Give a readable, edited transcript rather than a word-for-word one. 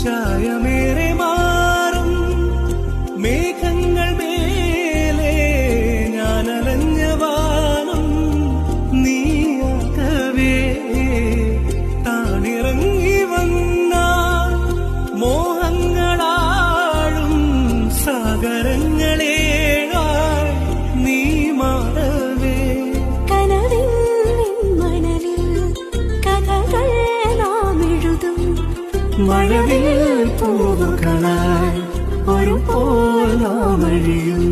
ചായമേറെ മാറും മേഘങ്ങൾ മേലെ ഞാൻ അലഞ്ഞ വാനം നീയാകവേ താണിറങ്ങി വന്ന മോഹങ്ങളാഴും സാഗരങ്ങളെ നീ മാറവേ കനവിൻ മണലിൽ കഥകൾ നാം എഴുതും മഴവിൽ പൂവുകളായി ഒരു പോൽ നാം അഴിയും